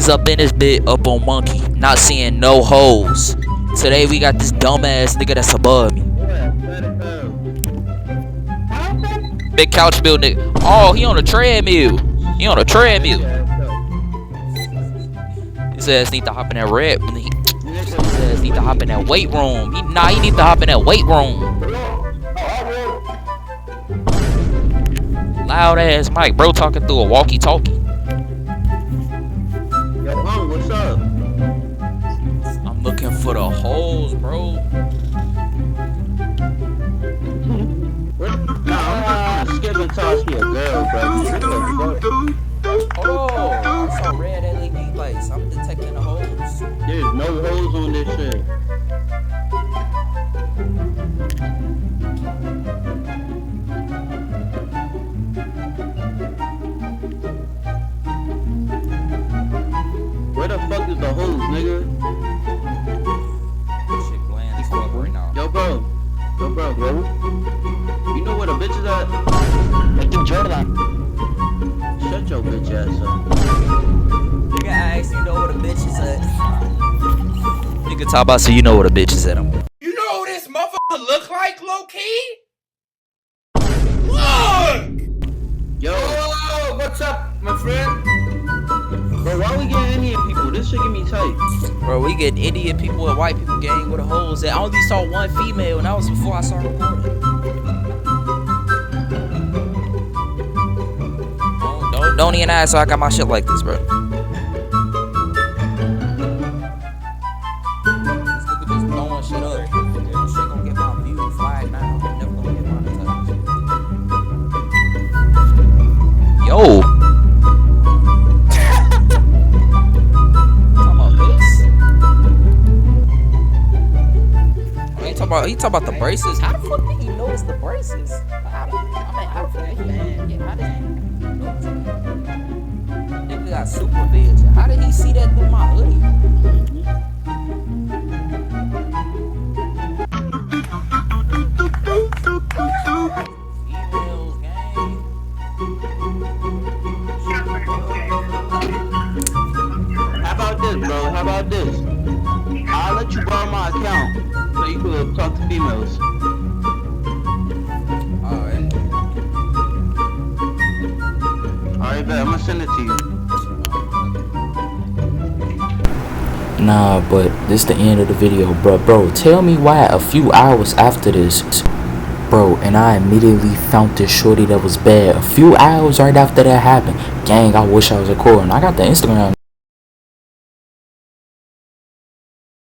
niggas up in this bit, up on Monkey, not seeing no hoes. Today we got this dumbass nigga that's above me. Big couch build nigga. Oh, he on a treadmill. He on a treadmill. His ass need to hop in that red. His ass need to hop in that weight room. He need to hop in that weight room. Loud ass mic, bro, talking through a walkie-talkie. Yo, what's up? I'm looking for the holes, bro. Nah, I'm skip until I see a girl, bro. Hold on. I saw red LED lights. I'm detecting the holes. There's no holes on this shit. Where the fuck is the holes, nigga? Shit bland as fuck right now. Yo, bro. You know where the bitch is at? I think Jordan. Shut your bitch ass up. Nigga, I actually know where the bitch is at. Nigga talk about so you know where the bitch is at. You know who this motherfucker look like, low-key? Look! Yo, What's up, my friend? bro, why we getting Indian people? This shit get me tight. Bro, we get Indian people and white people gang with the holes at. I only saw one female, and that was before I started recording. Don't even ask, so I got my shit like this, bro. This nigga just throwing shit up. This shit gonna get my view flag now. I'm never gonna get monetized. Yo. He talking about the braces. How the fuck did he notice the braces? How did he notice that? Nigga got super vision. How did he see that through my hoodie? Females, gang. How about this, bro? How about this? I'll let you borrow my account so you can talk to females. Alright. Alright, bet. I'm gonna send it to you. Nah, but this the end of the video, bro. Tell me why a few hours after this, bro, and I immediately found this shorty that was bad. A few hours right after that happened. Gang, I wish I was recording. I got the Instagram.